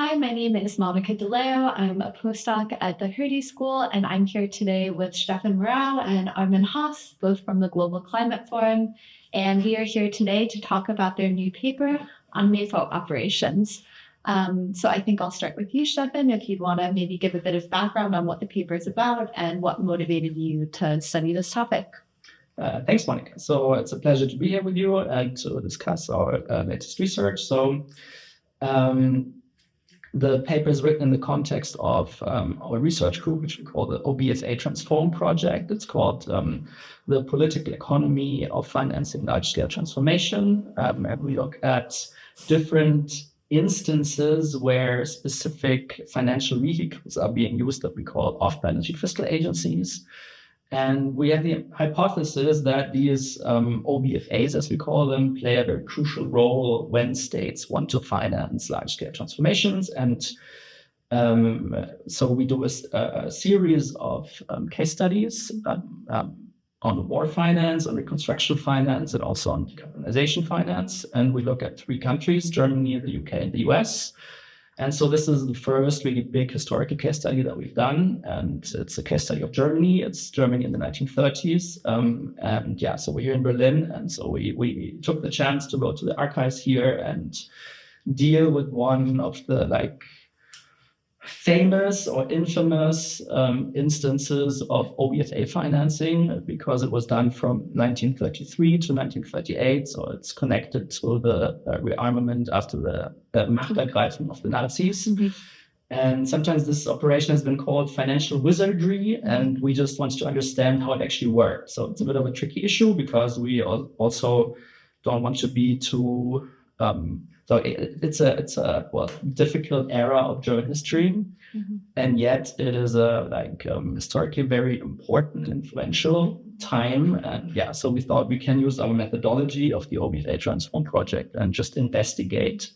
Hi, my name is Monica Dileo. I'm a postdoc at the Hertie School, and I'm here today with Steffen Murau and Armin Haas, both from the Global Climate Forum. And we are here today to talk about their new paper on Mefo operations. So I think I'll start with you, Steffen, if you'd want to maybe give a bit of background on what the paper is about and what motivated you to study this topic. Thanks, Monica. So it's a pleasure to be here with you and to discuss our latest research. The paper is written in the context of our research group, which we call the OBFA-TRANSFORM project. It's called the Political Economy of Financing Large-Scale Transformation. And we look at different instances where specific financial vehicles are being used that we call off-balance sheet fiscal agencies. And we have the hypothesis that these OBFAs, as we call them, play a very crucial role when states want to finance large-scale transformations. And so we do a series of case studies on war finance, on reconstruction finance, and also on decarbonization finance. And we look at 3 countries, Germany, the UK, and the US. And so this is the first really big historical case study that we've done. And it's a case study of Germany. It's Germany in the 1930s. So we're here in Berlin. And so we took the chance to go to the archives here and deal with one of the famous or infamous instances of OBFA financing, because it was done from 1933 to 1938. So it's connected to the rearmament after the Machtergreifung of the Nazis. Mm-hmm. And sometimes this operation has been called financial wizardry, and we just want to understand how it actually worked. So it's a bit of a tricky issue because we also don't want to be too... So it's a difficult era of German history, mm-hmm. and yet it is a historically very important, influential time. And so we thought we can use our methodology of the OBFA-TRANSFORM project and just investigate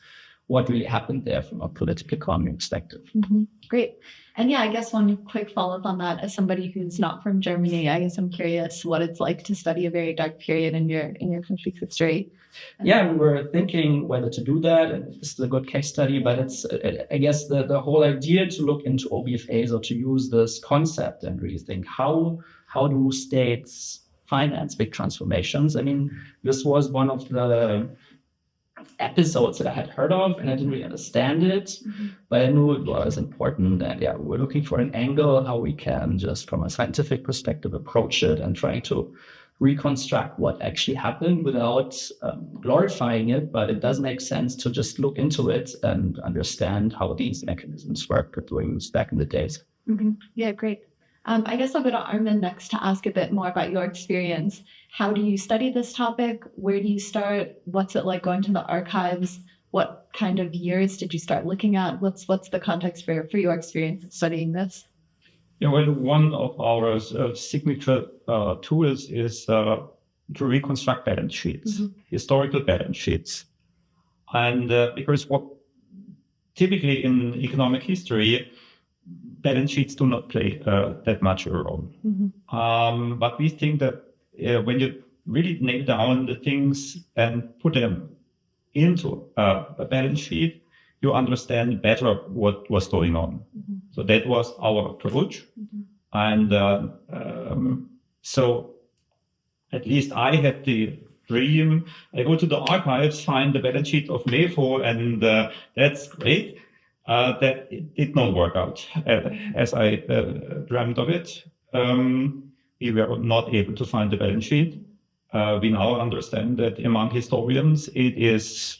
what really happened there from a political economy perspective. Mm-hmm. Great. And I guess one quick follow-up on that, as somebody who's not from Germany, I guess I'm curious what it's like to study a very dark period in your country's history. We were thinking whether to do that, and this is a good case study, but it's, I guess, the whole idea to look into OBFAs or to use this concept and really think how do states finance big transformations. I mean, this was one of the episodes that I had heard of, and I didn't really understand it, mm-hmm. but I knew it was important. And we're looking for an angle how we can just from a scientific perspective approach it and trying to reconstruct what actually happened without glorifying it, but it does make sense to just look into it and understand how these mechanisms work back in the days. Mm-hmm. Yeah, great. I guess I'll go to Armin next to ask a bit more about your experience. How do you study this topic? Where do you start? What's it like going to the archives? What kind of years did you start looking at? What's the context for your experience studying this? One of our signature tools is to reconstruct balance sheets, mm-hmm. historical balance sheets. And because what typically in economic history, balance sheets do not play that much a role. Mm-hmm. But we think that when you really nail down the things and put them into a balance sheet, you understand better what was going on. Mm-hmm. So that was our approach. Mm-hmm. And so at least I had the dream. I go to the archives, find the balance sheet of Mefo, and that's great. That it did not work out as I dreamt of it. We were not able to find the balance sheet. We now understand that among historians, it is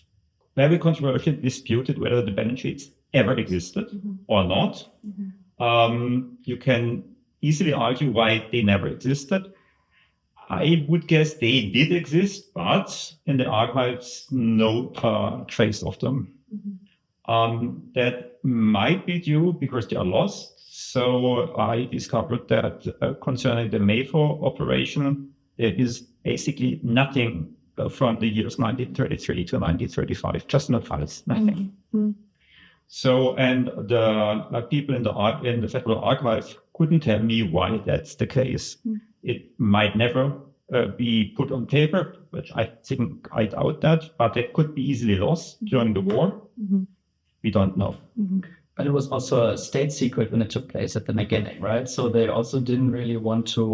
very controversially disputed whether the balance sheets ever existed, mm-hmm. or not. Mm-hmm. You can easily argue why they never existed. I would guess they did exist, but in the archives, no trace of them. Mm-hmm. That might be due because they are lost. So I discovered that concerning the Mefo operation, there is basically nothing from the years 1933 to 1935, just no files, nothing. Mm-hmm. So, and the people in the Federal Archive couldn't tell me why that's the case. Mm-hmm. It might never be put on paper, which I think I doubt that, but it could be easily lost during the war. Mm-hmm. we don't know. But it was also a state secret when it took place at the beginning, right? So they also didn't really want to.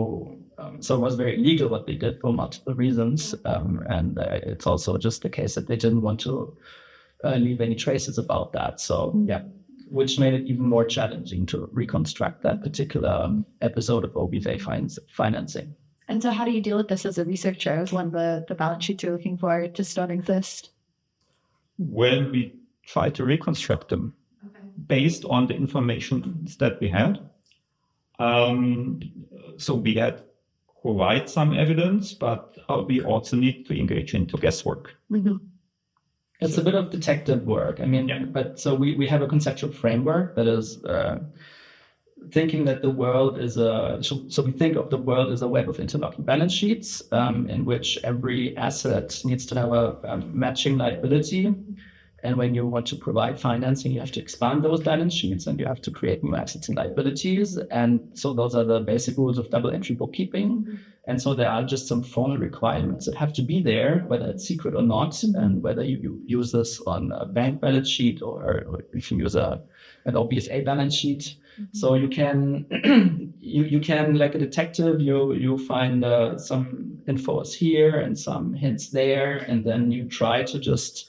So it was very illegal what they did for multiple reasons, and it's also just the case that they didn't want to leave any traces about that. So yeah, which made it even more challenging to reconstruct that particular episode of OBFA financing. And so how do you deal with this as a researcher when the balance sheets you're looking for just don't exist? Well, we try to reconstruct them based on the information that we had. So we had quite some evidence, but we also need to engage into guesswork. It's a bit of detective work. I mean, but so we have a conceptual framework that is thinking that the world is so we think of the world as a web of interlocking balance sheets in which every asset needs to have a matching liability. And when you want to provide financing, you have to expand those balance sheets and you have to create new assets and liabilities. And so those are the basic rules of double entry bookkeeping. And so there are just some formal requirements that have to be there, whether it's secret or not, and whether you use this on a bank balance sheet or if you use an OBFA balance sheet. So you can, you can, like a detective, you find some infos here and some hints there, and then you try to just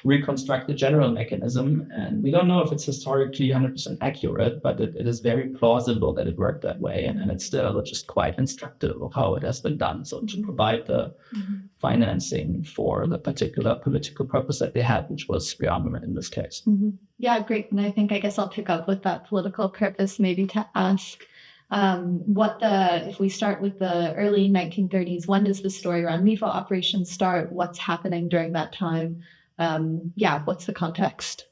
reconstruct the general mechanism. And we don't know if it's historically 100% accurate, but it is very plausible that it worked that way. And it's still just quite instructive of how it has been done. So to provide the financing for the particular political purpose that they had, which was rearmament in this case. Yeah, great. And I guess I'll pick up with that political purpose, maybe to ask if we start with the early 1930s, when does the story around Mefo operations start? What's happening during that time? What's the context?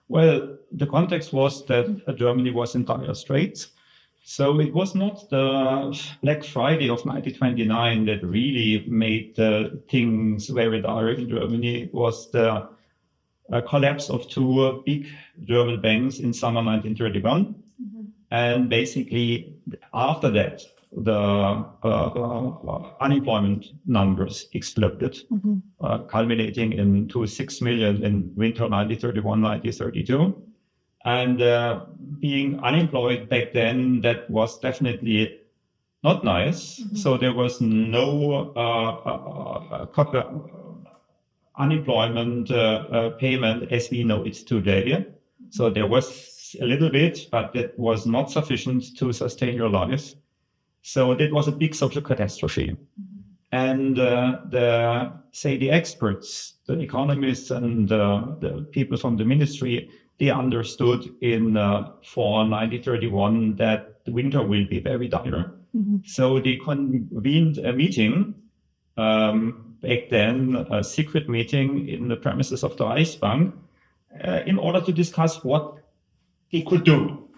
Well, the context was that Germany was in dire straits. So it was not the Black Friday of 1929 that really made things very dire in Germany. It was the collapse of two big German banks in summer 1931. And basically, after that, the unemployment numbers exploded, culminating into 6 million in winter 1931, 1932. And being unemployed back then, that was definitely not nice. So there was no unemployment payment as we know it today. So there was a little bit, but that was not sufficient to sustain your life. So that was a big social catastrophe. And the experts, the economists and the people from the ministry, they understood in fall 1931 that the winter will be very dire. So they convened a meeting, back then a secret meeting in the premises of the Reichsbank, in order to discuss what they could do.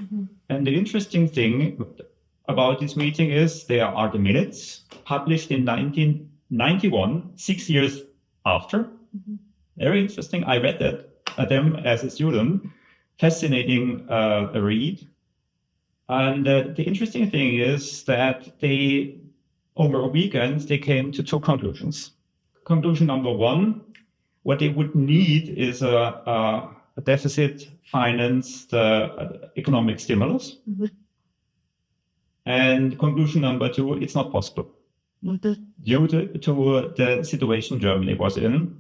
And the interesting thing about this meeting is there are the minutes published in 1991, 6 years after. Very interesting. I read them as a student. Fascinating read. And the interesting thing is that they, over a weekend, they came to two conclusions. Conclusion number one, what they would need is a deficit-financed economic stimulus. And conclusion number two, it's not possible. Due to the situation Germany was in,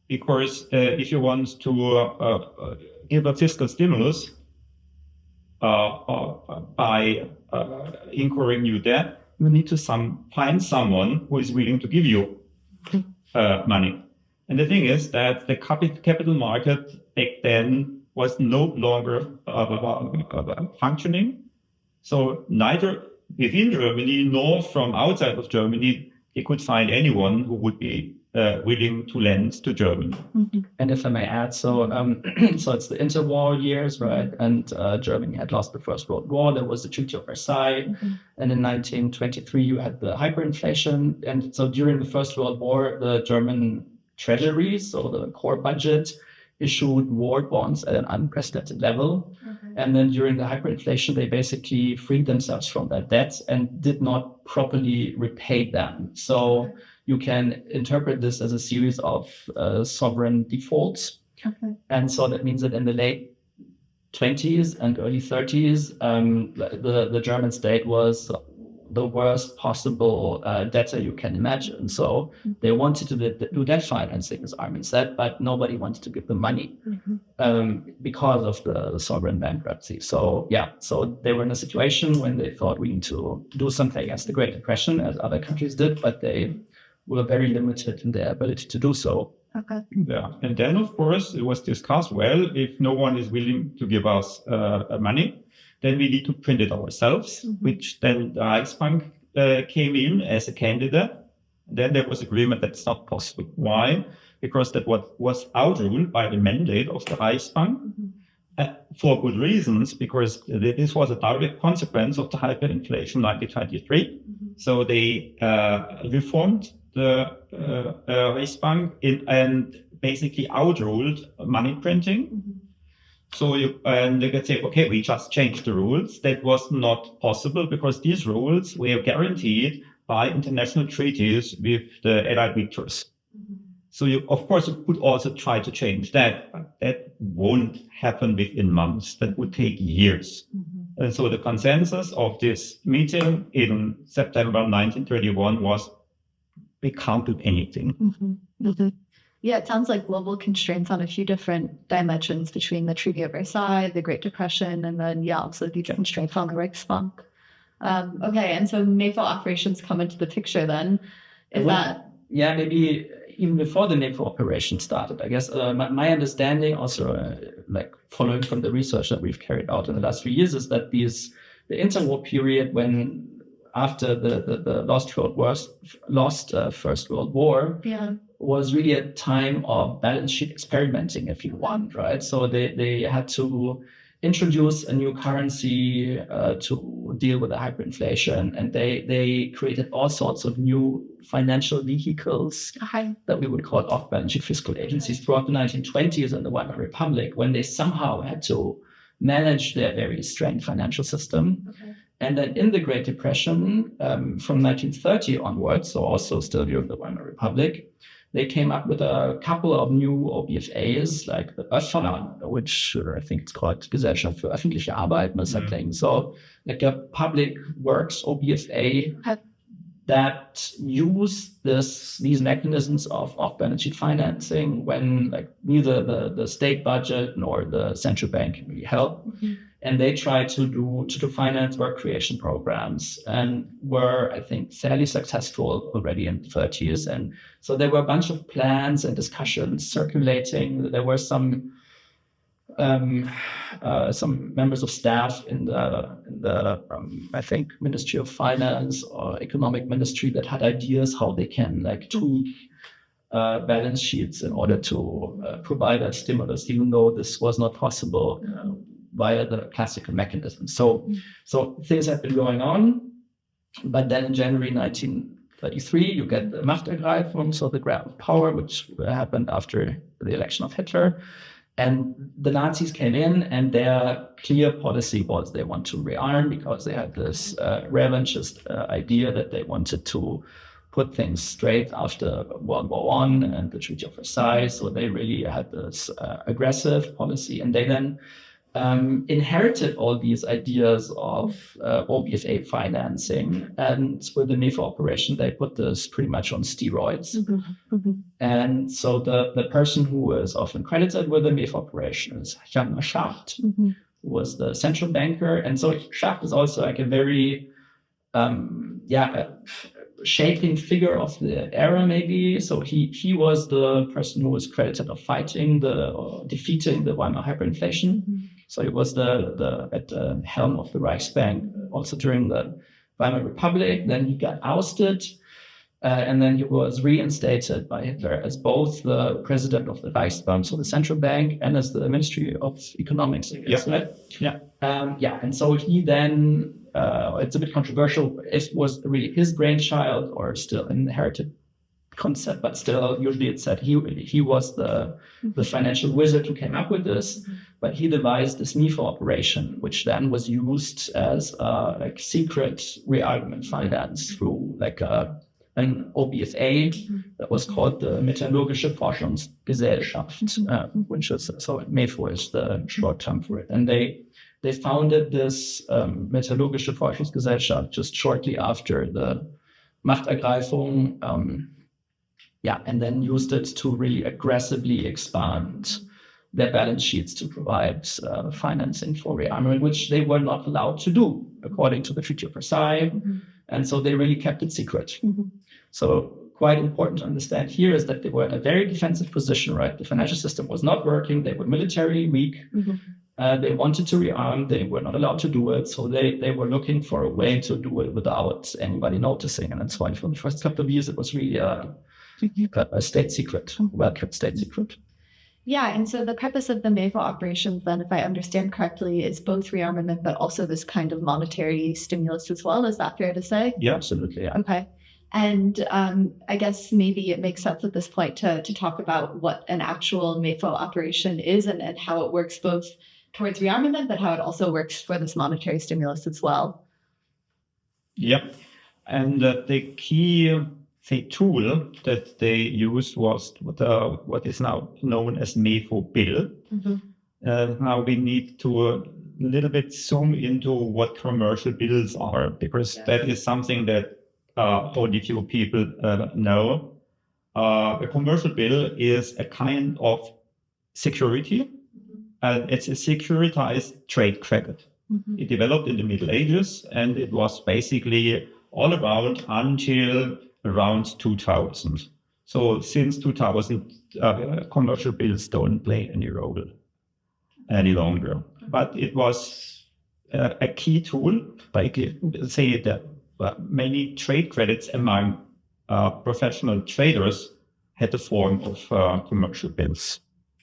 because if you want to give a fiscal stimulus by incurring new debt, you need to find someone who is willing to give you money. And the thing is that the capital market back then was no longer functioning. So neither within Germany nor from outside of Germany, they could find anyone who would be willing to lend to Germany. And if I may add, so it's the interwar years, right? And Germany had lost the First World War. There was the Treaty of Versailles. And in 1923, you had the hyperinflation. And so during the First World War, the German treasury, so the core budget, issued war bonds at an unprecedented level. And then during the hyperinflation, they basically freed themselves from that debt and did not properly repay them. So you can interpret this as a series of sovereign defaults. Okay. And so that means that in the late 20s and early 30s, the German state was the worst possible debtor you can imagine. So they wanted to do debt financing, as Armin said, but nobody wanted to give them money because of the sovereign bankruptcy. So so they were in a situation when they thought we need to do something against the Great Depression, as other countries did, but they were very limited in their ability to do so. Okay. Yeah, and then of course it was discussed. Well, if no one is willing to give us money, then we need to print it ourselves. Which then the Reichsbank came in as a candidate. Then there was agreement that's not possible. Why? Because that was outruled by the mandate of the Reichsbank for good reasons. Because this was a direct consequence of the hyperinflation 1923. So they reformed the Reichsbank and basically outruled money printing. So you can say, okay, we just changed the rules. That was not possible because these rules were guaranteed by international treaties with the Allied victors. So of course, you could also try to change that, but that won't happen within months. That would take years. And so the consensus of this meeting in September 1931 was, we can't do anything. Yeah, it sounds like global constraints on a few different dimensions between the Treaty of Versailles, the Great Depression, and then, also these constraints on the Reichsbank. Okay, and so Mefo operations come into the picture then. Yeah, maybe even before the Mefo operation started. I guess my understanding also, following from the research that we've carried out in the last few years, is that the interwar period when after the lost First World War was really a time of balance sheet experimenting, if you want, right? So they had to introduce a new currency to deal with the hyperinflation, and they created all sorts of new financial vehicles that we would call off-balance sheet fiscal agencies throughout the 1920s and the Weimar Republic, when they somehow had to manage their very strained financial system. And then in the Great Depression, from 1930 onwards, so also still during the Weimar Republic, they came up with a couple of new OBFAs, like the OBFA, which I think it's called Gesellschaft für öffentliche Arbeit or something. So like a public works OBFA that use these mechanisms of off-balance sheet financing when neither the state budget nor the central bank can really help. And they try to finance work creation programs and were, I think, fairly successful already in the 30s. And so there were a bunch of plans and discussions circulating. There were some members of staff in the I think Ministry of Finance or Economic Ministry that had ideas how they can tweak balance sheets in order to provide a stimulus, even though this was not possible via the classical mechanism. So things have been going on, but then in January 1933, you get the Machtergreifung, so the grab of power, which happened after the election of Hitler. And the Nazis came in, and their clear policy was they want to rearm because they had this revanchist idea that they wanted to put things straight after World War I and the Treaty of Versailles. So they really had this aggressive policy, and they then inherited all these ideas of OBFA financing, and with the Mefo operation, they put this pretty much on steroids. And so the person who is often credited with the Mefo operation is Hjalmar Schacht, who was the central banker. And so Schacht is also like a very shaping figure of the era, maybe. So he was the person who was credited of defeating the Weimar hyperinflation. So he was at the helm of the Reichsbank also during the Weimar Republic. Then he got ousted, and then he was reinstated by Hitler as both the president of the Reichsbank, so the central bank, and as the Ministry of Economics, I guess, right? Yeah. And so he then, it's a bit controversial, if it was really his brainchild or still an inherited concept, but still usually it's said he was the financial wizard who came up with this, but he devised this Mefo operation, which then was used as secret rearmament finance through an OBFA that was called the Metallurgische Forschungsgesellschaft, which is, so Mefo is the short term for it. And they founded this Metallurgische Forschungsgesellschaft just shortly after the Machtergreifung, and then used it to really aggressively expand their balance sheets to provide financing for rearmament, which they were not allowed to do according to the Treaty of Versailles. And so they really kept it secret. So quite important to understand here is that they were in a very defensive position, right? The financial system was not working. They were militarily weak. They wanted to rearm. They were not allowed to do it. So they were looking for a way to do it without anybody noticing. And that's why for the first couple of years, it was really a state secret, well-kept state secret. Yeah, and so the purpose of the Mefo operations then, if I understand correctly, is both rearmament, but also this kind of monetary stimulus as well. Is that fair to say? Yeah, absolutely. Yeah. Okay. And I guess maybe it makes sense at this point to talk about what an actual Mefo operation is and how it works both towards rearmament, but how it also works for this monetary stimulus as well. Yep. And the key tool that they used was what is now known as Mefo bill. Now we need to a little bit zoom into what commercial bills are, because that is something that only few people know. A commercial bill is a kind of security, and it's a securitized trade credit. It developed in the Middle Ages, and it was basically all around until around 2000. So since 2000, commercial bills don't play any role any longer. But it was a key tool, like say that many trade credits among professional traders had the form of commercial bills.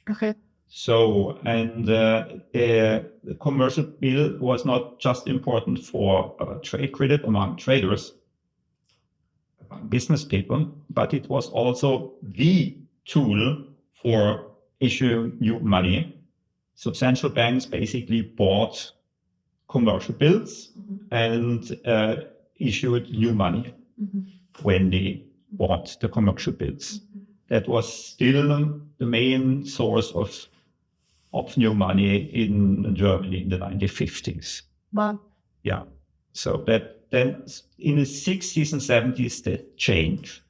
Okay. So, and the commercial bill was not just important for trade credit among traders, business people, but it was also the tool for issuing new money. So central banks basically bought commercial bills and issued new money when they bought the commercial bills. That was still the main source of new money in Germany in the 1950s. Wow. Yeah. So that then in the 60s and 70s, that changed.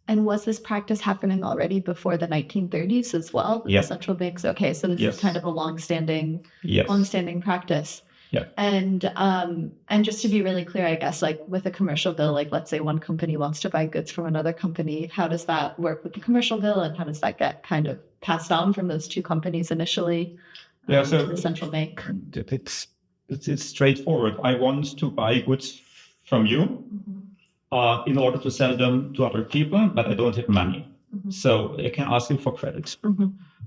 And was this practice happening already before the 1930s as well? Yeah. The central banks. Okay, so this is kind of a long-standing practice. Yeah. And just to be really clear, I guess, like with a commercial bill, like let's say one company wants to buy goods from another company, how does that work with the commercial bill, and how does that get kind of passed on from those two companies initially to the central bank? It's straightforward. I want to buy goods from you in order to sell them to other people, but I don't have money. So I can ask you for credit.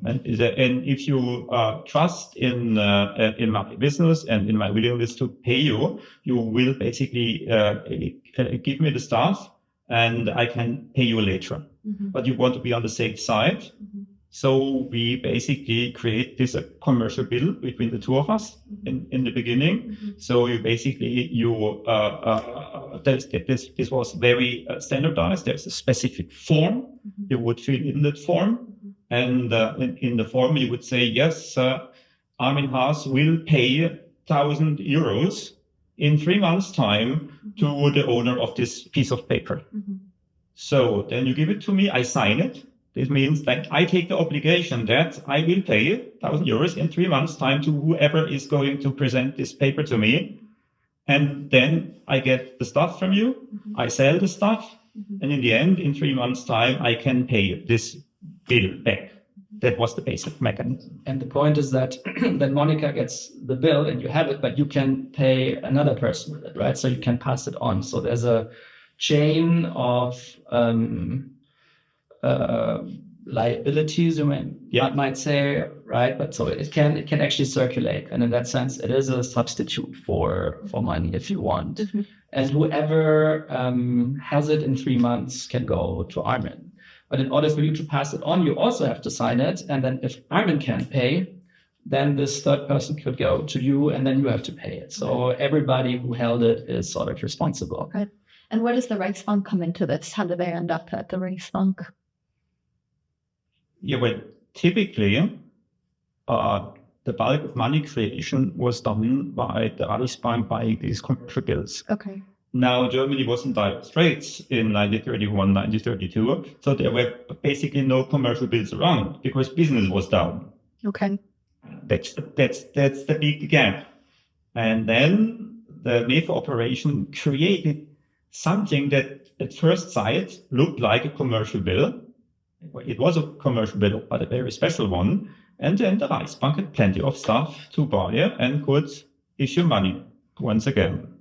And if you trust in my business and in my willingness to pay you, you will basically give me the stuff and I can pay you later. But you want to be on the safe side. So we basically create this commercial bill between the two of us in the beginning. So you basically, this was very standardized. There's a specific form. You would fill in that form. And in the form, you would say, yes, Armin Haas will pay 1,000 euros in 3 months' time to the owner of this piece of paper. So then you give it to me, I sign it. This means that I take the obligation that I will pay 1,000 euros in 3 months' time to whoever is going to present this paper to me. And then I get the stuff from you, I sell the stuff, and in the end, in 3 months' time, I can pay this bill back. That was the basic mechanism. And the point is that then Monica gets the bill and you have it, but you can pay another person with it, right? So you can pass it on. So there's a chain of liabilities, you might say, right? But so it can actually circulate, and in that sense, it is a substitute for money if you want. And whoever has it in 3 months can go to Armin. But in order for you to pass it on, you also have to sign it. And then if Armin can't pay, then this third person could go to you, and then you have to pay it. So everybody who held it is sort of responsible. Right. And where does the Reichsbank come into this? How do they end up at the Reichsbank? Yeah, well, typically, the bulk of money creation was done by the Reichsbank buying these commercial bills. Okay. Now, Germany was in dire straits in 1931, 1932, so there were basically no commercial bills around because business was down. Okay. That's the big gap. And then the Mefo operation created something that at first sight looked like a commercial bill. It was a commercial bill, but a very special one. And then the Reichsbank had plenty of stuff to buy and could issue money once again.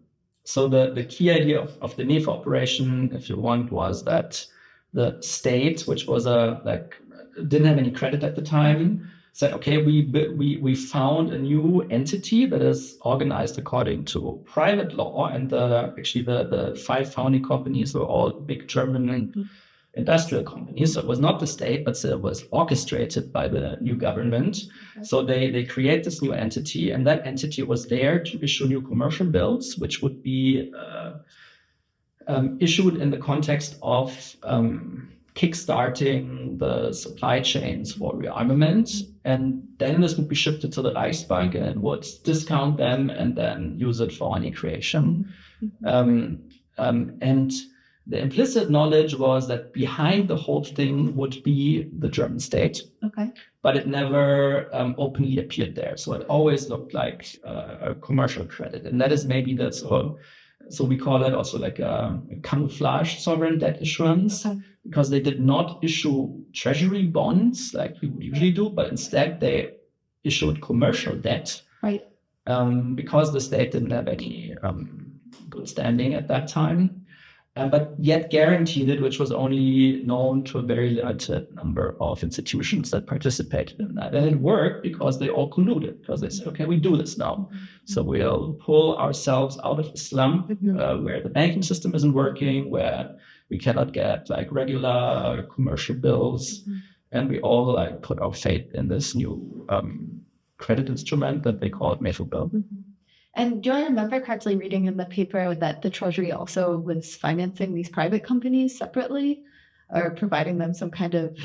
So the key idea of the Mefo operation, if you want, was that the state, which was didn't have any credit at the time, said, okay, we found a new entity that is organized according to private law, and the 5 founding companies were all big German industrial companies. So it was not the state, but it was orchestrated by the new government. Okay. So they create this new entity, and that entity was there to issue new commercial bills, which would be issued in the context of kickstarting the supply chains for rearmament. And then this would be shifted to the Reichsbank and would discount them and then use it for money creation. And the implicit knowledge was that behind the whole thing would be the German state. Okay. But it never openly appeared there. So it always looked like a commercial credit. And that is maybe so we call it also like a camouflage sovereign debt issuance, because they did not issue treasury bonds like we would usually do, but instead they issued commercial debt. Right. Because the state didn't have any good standing at that time. But yet guaranteed it, which was only known to a very limited number of institutions that participated in that. And it worked because they all colluded, because they said, okay, we do this now. So we'll pull ourselves out of the slump where the banking system isn't working, where we cannot get like regular commercial bills. And we all like put our faith in this new credit instrument that they called Mefo bill. And do I remember correctly reading in the paper that the Treasury also was financing these private companies separately, or providing them some kind of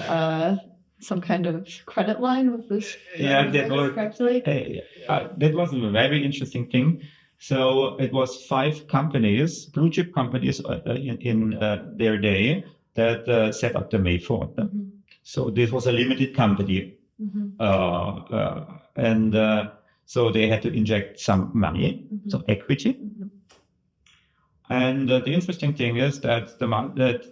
credit line with this? Yeah, that was a very interesting thing. So it was 5 companies, blue chip companies in their day that set up the Mefo. So this was a limited company, so they had to inject some money, so equity. And the interesting thing is that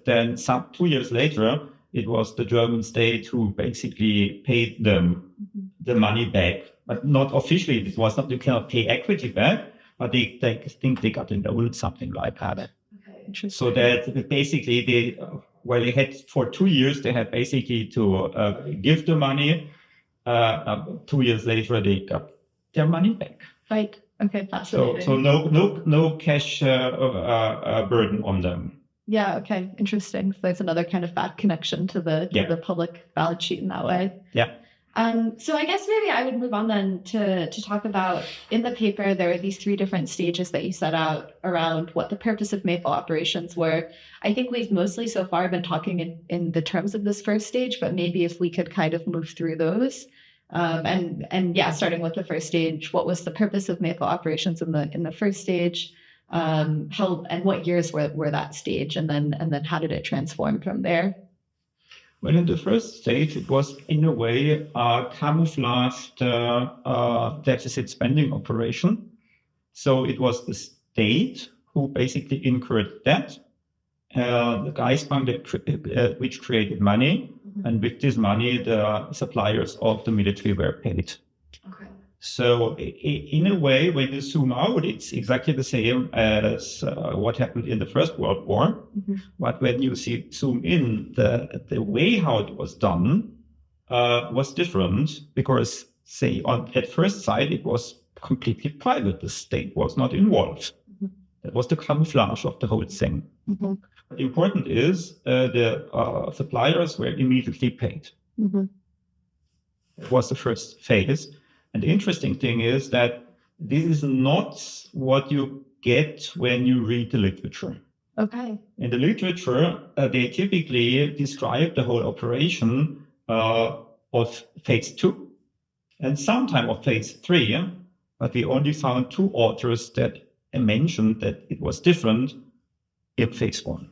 then 2 years later, it was the German state who basically paid them the money back, but not officially. It was not, you cannot pay equity back, but they think they got a loan, something like that. Okay. So that basically they had for 2 years, they had basically to give the money. 2 years later, they got their money back. Right. Okay. Fascinating. So no cash burden on them. Yeah. Okay. Interesting. So there's another kind of bad connection to the public balance sheet in that way. Yeah. So I guess maybe I would move on then to talk about, in the paper, there are these 3 different stages that you set out around what the purpose of Mefo operations were. I think we've mostly so far been talking in the terms of this first stage, but maybe if we could kind of move through those. Starting with the first stage, what was the purpose of Mefo operations in the first stage? How and what years were that stage, and then how did it transform from there? Well, in the first stage, it was in a way a camouflaged deficit spending operation. So it was the state who basically incurred debt, the Reichsbank which created money. And with this money, the suppliers of the military were paid. Okay. So in a way, when you zoom out, it's exactly the same as what happened in the First World War. But when you zoom in, the way how it was done was different, because, at first sight, it was completely private. The state was not involved. That was the camouflage of the whole thing. Important is the suppliers were immediately paid. It was the first phase. And the interesting thing is that this is not what you get when you read the literature. Okay. In the literature, they typically describe the whole operation of phase 2 and sometime of phase 3, but we only found 2 authors that mentioned that it was different in phase 1.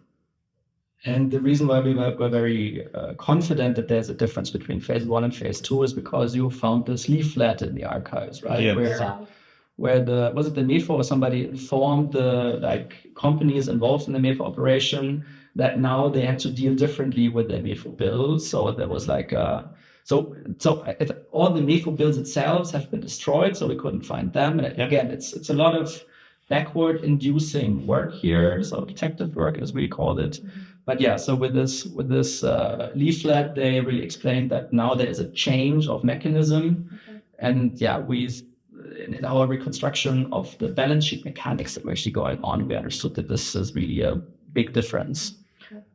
And the reason why we were very confident that there's a difference between phase 1 and phase 2 is because you found this leaflet in the archives, right? Yes. Where was it the Mefo or somebody informed the companies involved in the Mefo operation that now they had to deal differently with their Mefo bills. So there was all the Mefo bills itself have been destroyed, so we couldn't find them. And again, it's a lot of backward inducing work here, so detective work as we called it. But yeah, so with this leaflet, they really explained that now there is a change of mechanism, and yeah, in our reconstruction of the balance sheet mechanics that were actually going on, we understood that this is really a big difference.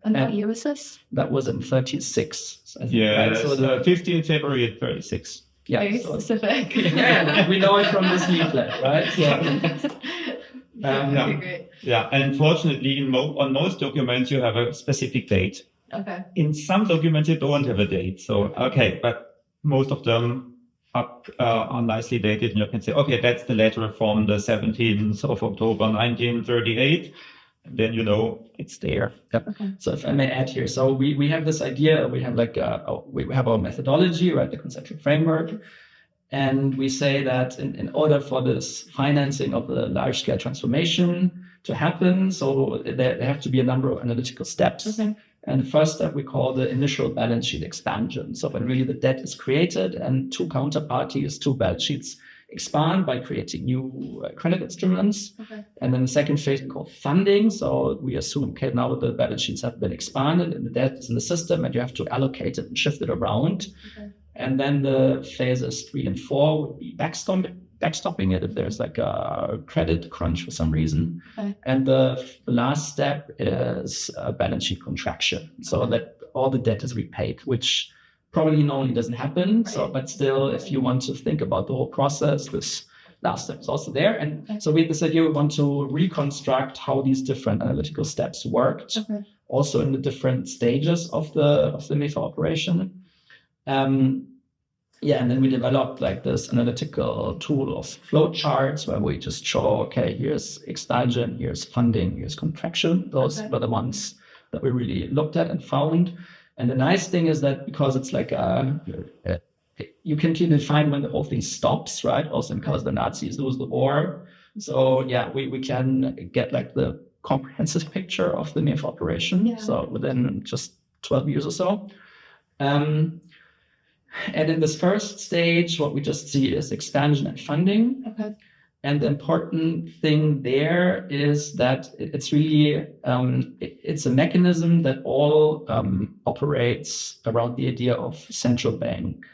And what year was this? That was in 36. Yeah, right? so the 15th February 36. Yeah, Very specific. Yeah, we know it from this leaflet, right? So, Great. Yeah, and unfortunately, on most documents, you have a specific date. Okay. In some documents, you don't have a date. So, okay, but most of them are nicely dated. And you can say, okay, that's the letter from the 17th of October, 1938. And then you know it's there. Yep. Okay. So if I may add here, so we have this idea, we have we have our methodology, right, the conceptual framework. And we say that in order for this financing of the large-scale transformation to happen, so there have to be a number of analytical steps. Okay. And the first step we call the initial balance sheet expansion. So when really the debt is created and 2 counterparties, 2 balance sheets expand by creating new credit instruments. Okay. And then the second phase we call funding. So we assume, okay, now the balance sheets have been expanded and the debt is in the system and you have to allocate it and shift it around. Okay. And then the phases 3 and 4 would be backstopping it if there's like a credit crunch for some reason. Okay. And the last step is a balance sheet contraction, so that all the debt is repaid, which probably normally doesn't happen. So, but still, if you want to think about the whole process, this last step is also there. And so we had this idea, we want to reconstruct how these different analytical steps worked, also in the different stages of the Mefo operation. And then we developed like this analytical tool of flow charts where we just show, okay, here's expansion, here's funding, here's contraction. Those were the ones that we really looked at and found. And the nice thing is that because it's like you can clearly find when the whole thing stops, right? Also because the Nazis lose the war. So yeah, we can get like the comprehensive picture of the Mefo operation. Yeah. So within just 12 years or so. And in this first stage, what we just see is expansion and funding. Okay. And the important thing there is that it's really, it's a mechanism that all operates around the idea of central bank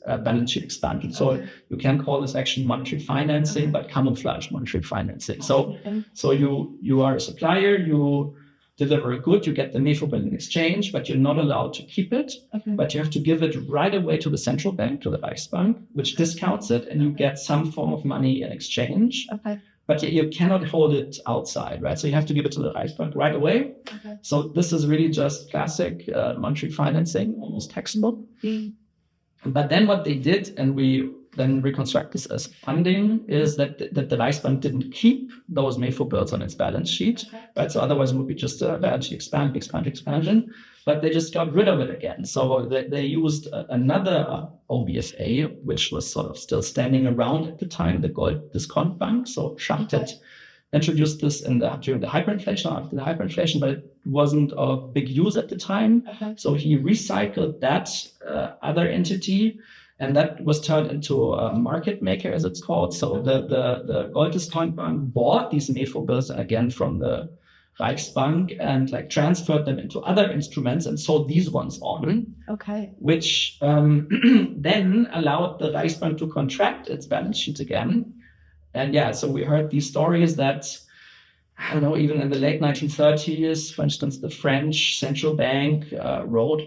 balance sheet expansion. So you can call this actually monetary financing, but camouflage monetary financing. So you are a supplier, you deliver a good, you get the Mefo bill in exchange, but you're not allowed to keep it. Okay. But you have to give it right away to the central bank, to the Reichsbank, which discounts it, and you get some form of money in exchange. Okay. But you cannot hold it outside, right? So you have to give it to the Reichsbank right away. Okay. So this is really just classic monetary financing, almost textbook. But then what they did, and we then reconstruct this as funding, is that the Reichsbank didn't keep those Mefo bills on its balance sheet, right? So otherwise it would be just a balance sheet expansion, but they just got rid of it again. So they used another OBFA, which was sort of still standing around at the time, the Gold Discount Bank. So Schacht had introduced this during the hyperinflation, after the hyperinflation, but it wasn't of big use at the time. So he recycled that other entity, and that was turned into a market maker, as it's called. So the Gold Discount Bank bought these Mefo bills again from the Reichsbank and like transferred them into other instruments and sold these ones on. Okay. Which then allowed the Reichsbank to contract its balance sheet again. And yeah, so we heard these stories that, I don't know, even in the late 1930s, for instance, the French central bank wrote,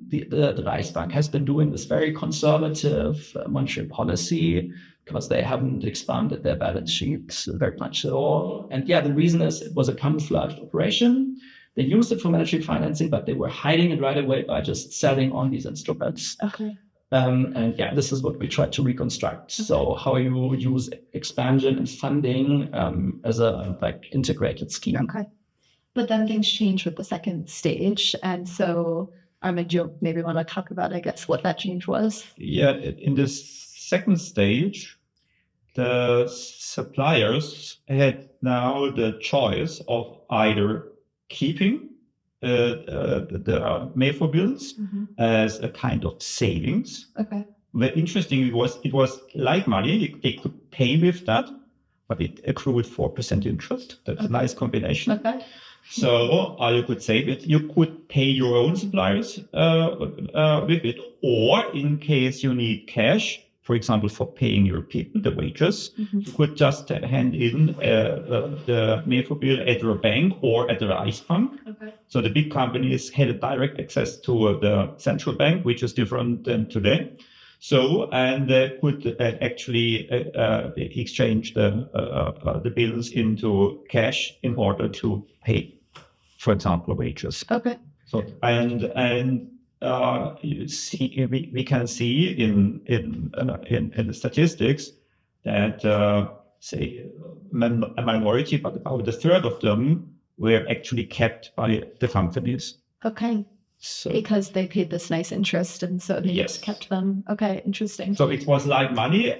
the Reichsbank has been doing this very conservative monetary policy. because they haven't expanded their balance sheets very much at all. And yeah, the reason is it was a camouflaged operation. They used it for monetary financing, but they were hiding it right away by just selling on these instruments. Okay. And yeah, this is what we try to reconstruct. So how you use expansion and funding as a integrated scheme. Okay. But then things changed with the second stage. And so Armin, do you maybe want to talk about, I guess, what that change was? Yeah, in this second stage, the suppliers had now the choice of either keeping the Mefo bills as a kind of savings. Okay. But interesting, it was like money. They could pay with that, but it accrued 4% interest. That's a nice combination. Okay. So you could save it. You could pay your own suppliers with it, or in case you need cash, for example, for paying your people the wages, you could just hand in the Mefo bill at your bank or at the Reichsbank. Okay. So the big companies had direct access to the central bank, which is different than today. So, and could actually exchange the bills into cash in order to pay, for example, wages. Okay. So, and you see, we can see in the statistics that say a minority, but about a third of them were actually kept by the companies. Okay. So, because they paid this nice interest, and so they Yes. just kept them. Okay, interesting. so it was like money,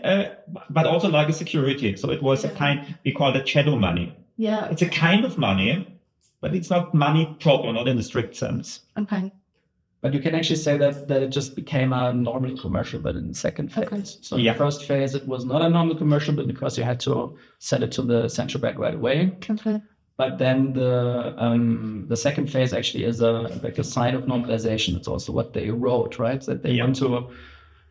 but also like a security. So it was a kind, we call it shadow money. Yeah. It's a kind of money, but it's not money proper, not in the strict sense. Okay. But you can actually say that it just became a normal commercial bill in the second phase. Okay. So in the first phase, it was not a normal commercial bill because you had to sell it to the central bank right away. Okay. But then the second phase actually is a sign of normalization. It's also what they wrote, right? That they want to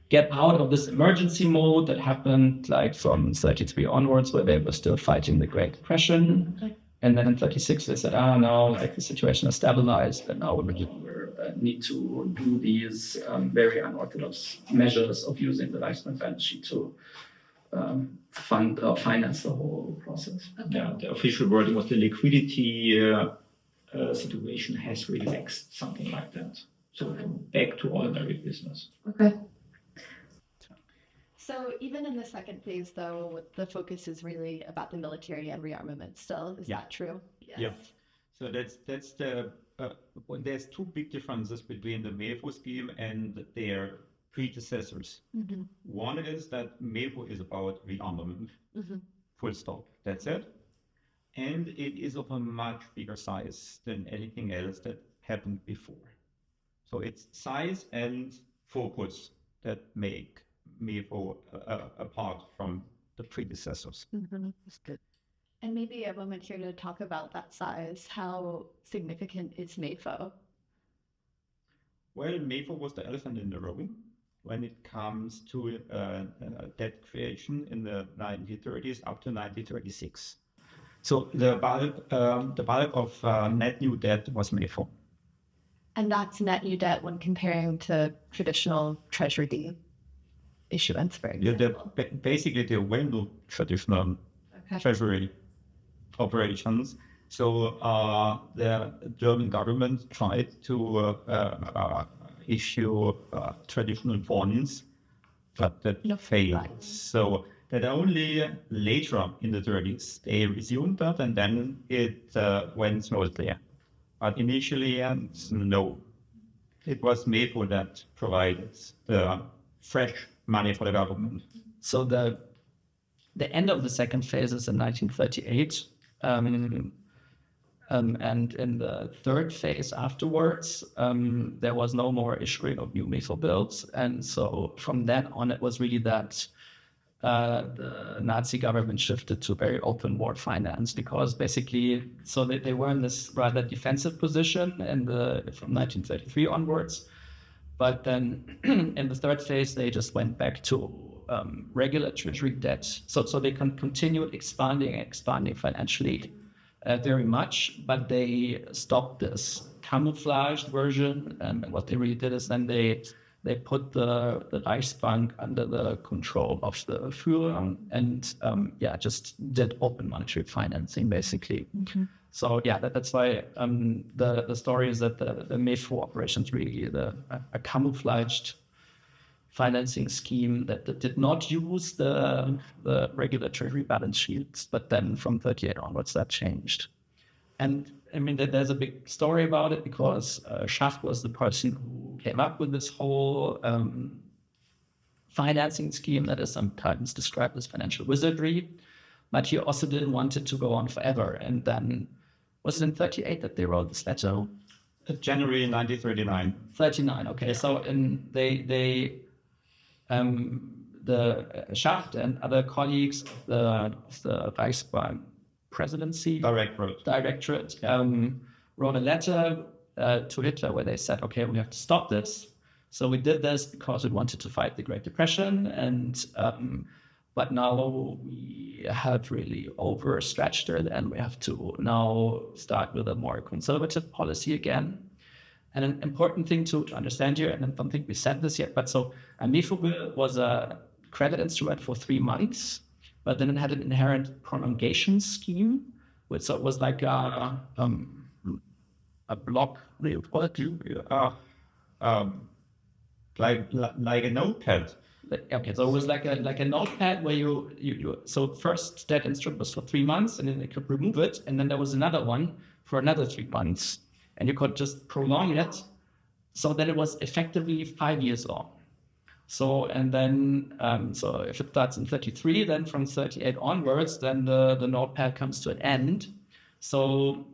get out of this emergency mode that happened like from 33 onwards, where they were still fighting the Great Depression. Okay. And then in 36, they said, no, like the situation is stabilized, and now we need to do these very unorthodox measures of using the Reichsbank balance sheet to fund or finance the whole process. Yeah, the official wording was the liquidity situation has relaxed, something like that. So back to ordinary business. Okay. So even in the second phase, though, the focus is really about the military and rearmament still. Is that true? Yes. Yeah. So that's the there's two big differences between the Mefo scheme and their predecessors. One is that Mefo is about rearmament, full stop. That's it. And it is of a much bigger size than anything else that happened before. So it's size and focus that make Mefo apart from the predecessors. That's good. And maybe a moment here to talk about that size. How significant is Mefo? Well, Mefo was the elephant in the room when it comes to debt creation in the 1930s up to 1936. So the bulk of net new debt was Mefo. And that's net new debt when comparing to traditional treasury issuance, for example. Basically, there were no traditional treasury operations. So the German government tried to issue traditional bonds, but that failed. So that only later in the 30s they resumed that, and then it went smoothly. But initially, no, it was Mefo that provided the fresh money for the government. So the end of the second phase is in 1938. And in the third phase afterwards, there was no more issuing of new Mefo bills. And so from then on, it was really that the Nazi government shifted to very open war finance, because basically, so they were in this rather defensive position from 1933 onwards. But then in the third phase, they just went back to regular treasury debt. So they continued expanding financially very much, but they stopped this camouflaged version. And what they really did is then they they put the Reichsbank under the control of the Führer and just did open monetary financing basically. So that's why the story is that the Mefo operations really a camouflaged financing scheme that did not use the regular treasury balance sheets, but then from 38 onwards that changed. And I mean, there's a big story about it because Schacht was the person who came up with this whole financing scheme that is sometimes described as financial wizardry, but he also didn't want it to go on forever. And then was it in 38 that they wrote this letter? January 1939. 39. Okay, so they the Schacht and other colleagues of the Reichsbank presidency directorate wrote a letter to Hitler where they said, okay, we have to stop this. So we did this because we wanted to fight the Great Depression, and but now we have really overstretched it, and we have to now start with a more conservative policy again. And an important thing to understand here, and I don't think we said this yet, but so a Mefo was a credit instrument for 3 months, but then it had an inherent prolongation scheme, which so it was like a block, like a notepad. Okay, so it was like a notepad where you so first that instrument was for 3 months, and then they could remove it, and then there was another one for another 3 months, and you could just prolong it, so that it was effectively 5 years long. So and then so if it starts in 33, then from 38 onwards, then the notepad comes to an end. So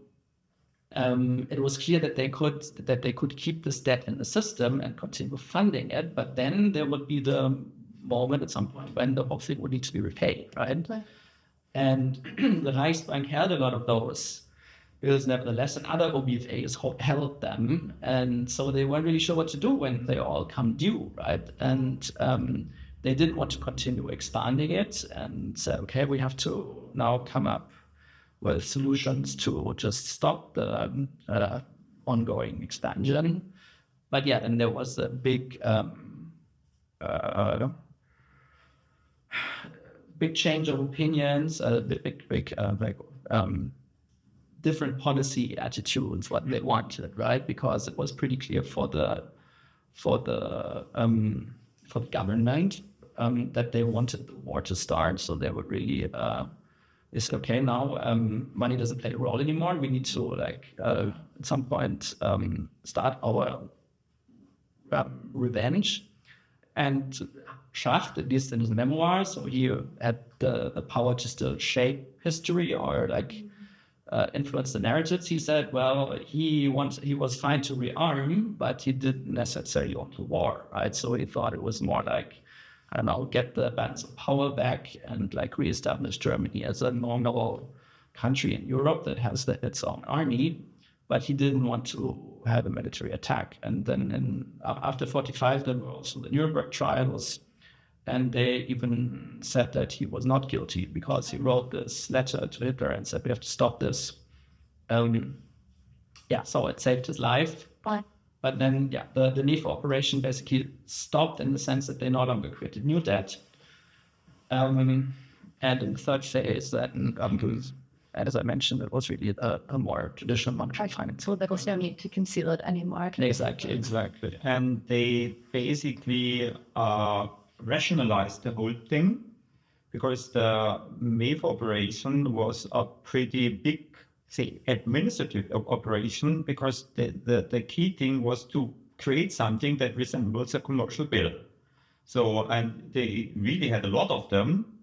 it was clear that they could keep this debt in the system and continue funding it, but then there would be the moment at some point when the whole thing would need to be repaid, right? And the Reichsbank held a lot of those bills nevertheless, and other OBFAs held them, and so they weren't really sure what to do when they all come due, right? And they didn't want to continue expanding it, and said, okay, we have to now come up with solutions to just stop the ongoing expansion. But yeah, then there was a big big change of opinions, different policy attitudes, what they wanted, right? Because it was pretty clear for the government that they wanted the war to start. So they were really it's okay now. Money doesn't play a role anymore. We need to at some point start our revenge. And Schacht, at least in his memoirs, so he had the power to still shape history or influence the narratives. He said, well, he was fine to rearm, but he didn't necessarily want to war, right? So he thought it was more get the balance of power back and reestablish Germany as a normal country in Europe that has its own army, but he didn't want to have a military attack. And then after 45, there were also the Nuremberg trials, and they even said that he was not guilty because he wrote this letter to Hitler and said, we have to stop this. So it saved his life. But then, the Mefo operation basically stopped in the sense that they no longer created new debt. And in the third phase, then, as I mentioned, it was really a more traditional monetary finance. So there was no need to conceal it anymore. Exactly. And they basically rationalized the whole thing because the Mefo operation was a pretty big, administrative operation, because the key thing was to create something that resembles a commercial bill. So, and they really had a lot of them,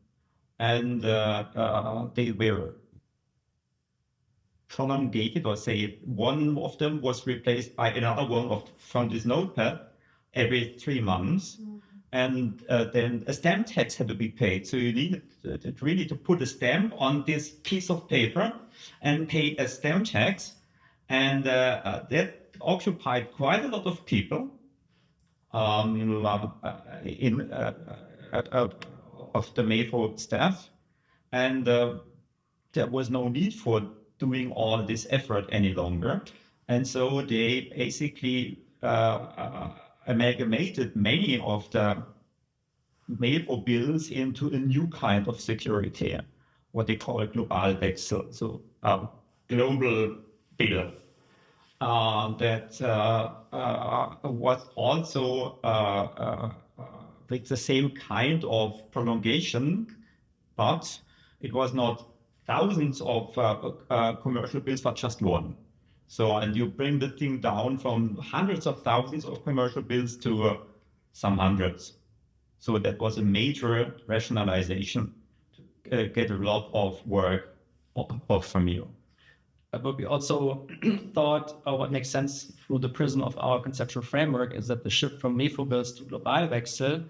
and they were prolongated, or one of them was replaced by another one from this notepad every 3 months. And then a stamp tax had to be paid. So you needed really to put a stamp on this piece of paper and pay a stamp tax. And that occupied quite a lot of people of the Mefo staff. And there was no need for doing all this effort any longer. And so they basically amalgamated many of the Mefo bills into a new kind of security, what they call a Globalwechsel, so global bill. That was also with the same kind of prolongation, but it was not thousands of commercial bills, but just one. So, and you bring the thing down from hundreds of thousands of commercial bills to some hundreds. So that was a major rationalization to get a lot of work off from you. But we also thought what makes sense through the prism of our conceptual framework is that the shift from Mefo bills to Globalwechsel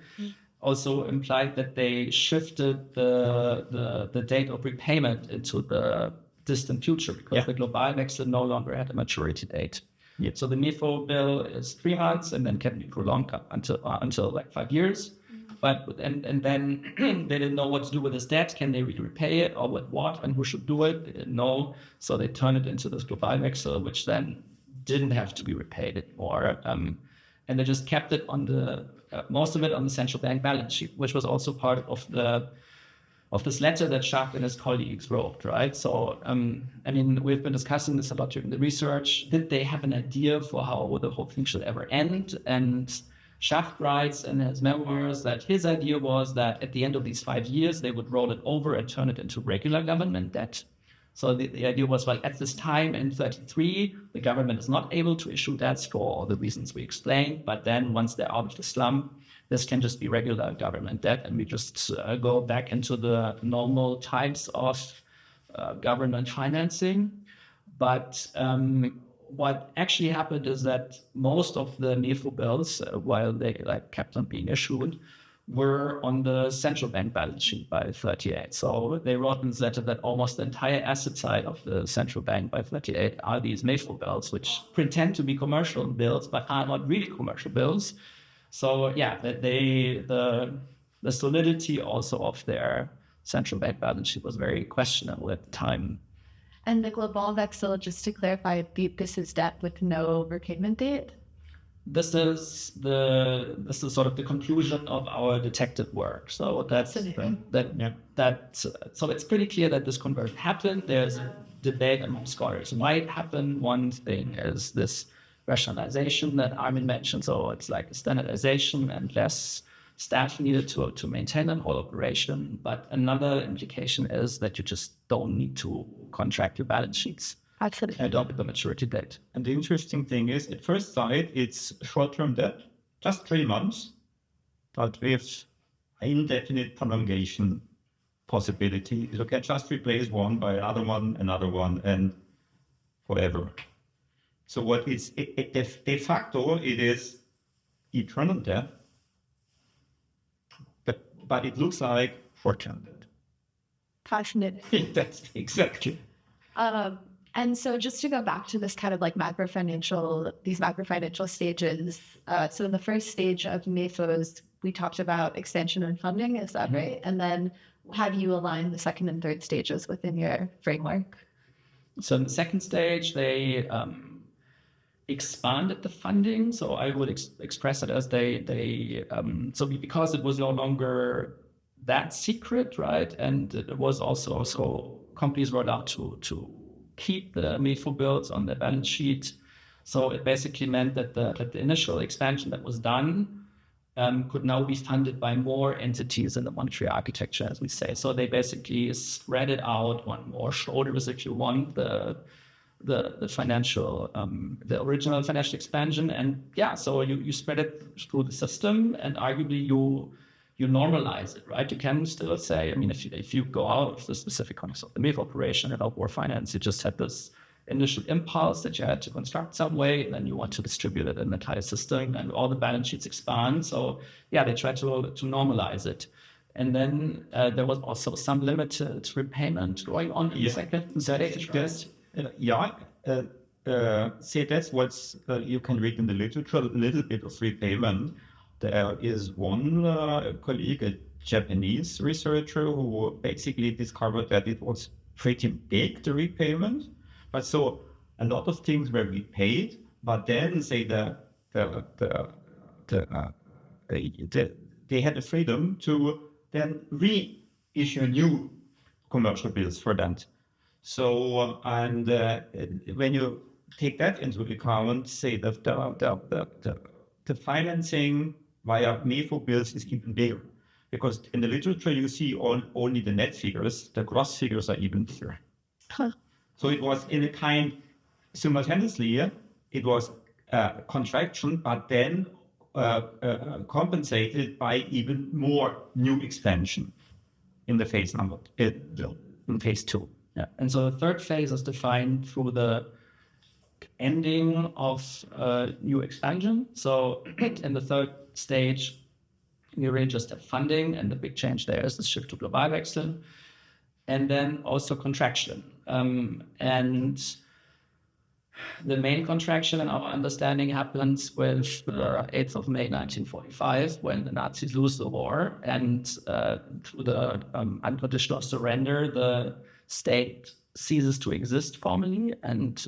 also implied that they shifted the date of repayment into the distant future, because the Globalwechsel no longer had a maturity date. Yeah. So the Mefo bill is 3 months and then can be prolonged up until like 5 years. But and then they didn't know what to do with this debt. Can they repay it, or with what, and who should do it? They didn't know. So they turned it into this Globalwechsel, which then didn't have to be repaid anymore. And they just kept it on the most of it on the central bank balance sheet, which was also part of this letter that Schacht and his colleagues wrote, right? So, I mean, we've been discussing this a lot during the research. Did they have an idea for how the whole thing should ever end? And Schacht writes in his memoirs that his idea was that at the end of these 5 years, they would roll it over and turn it into regular government debt. So the idea was, well, at this time in 1933, the government is not able to issue debts for all the reasons we explained. But then once they're out of the slump, this can just be regular government debt, and we just go back into the normal types of government financing. But what actually happened is that most of the Mefo bills, while they kept on being issued, were on the central bank balance sheet by 1938. So they wrote in this letter that almost the entire asset side of the central bank by 1938 are these Mefo bills, which pretend to be commercial bills but are not really commercial bills. So yeah, the solidity also of their central bank balance sheet was very questionable at the time. And the Globalwechsel, just to clarify, this is debt with no repayment date? This is sort of the conclusion of our detective work. So so it's pretty clear that this conversion happened. There's a debate among scholars why it happened. One thing is this rationalization that Armin mentioned. So it's like a standardization and less staff needed to maintain an whole operation. But another implication is that you just don't need to contract your balance sheets. Absolutely. And don't have the maturity date. And the interesting thing is, at first sight, it's short-term debt, just 3 months, but with indefinite prolongation possibility. You can just replace one by another one, and forever. So what is de facto, it is eternal debt, but it looks like short-term debt. Passionate. That's exactly. And so just to go back to this kind of like these macro-financial stages. So in the first stage of Mefos, we talked about extension and funding, is that right? And then how do you align the second and third stages within your framework? So in the second stage, they expanded the funding. So I would express it as because it was no longer that secret, right? And it was also, so companies were allowed to keep the Mefo bills on their balance sheet. So it basically meant that the initial expansion that was done could now be funded by more entities in the monetary architecture, as we say. So they basically spread it out on more shoulders, if you want, the financial, the original financial expansion. And yeah, so you spread it through the system, and arguably you normalize it, right? You can still say, I mean, if you go out of the specific context of the Mefo operation and of war finance, you just had this initial impulse that you had to construct some way, and then you want to distribute it in the entire system, and all the balance sheets expand. So yeah, they try to normalize it. And then there was also some limited repayment going on in the second stage. See, that's what you can read in the literature, a little bit of repayment. There is one colleague, a Japanese researcher, who basically discovered that it was pretty big, the repayment. But so a lot of things were repaid, but then say the they had the freedom to then reissue new commercial bills for that. So, when you take that into account, say that the financing via Mefo bills is even bigger, because in the literature you see only the net figures, the gross figures are even bigger. So it was in a kind, simultaneously, it was contraction, but then compensated by even more new expansion in the phase number, in phase 2. Yeah, and so the third phase is defined through the ending of new expansion. So in the third stage, we really just have funding, and the big change there is the shift to Globalwechsel, and then also contraction. And the main contraction in our understanding happens with the 8th of May 1945, when the Nazis lose the war, and through the unconditional surrender, the state ceases to exist formally, and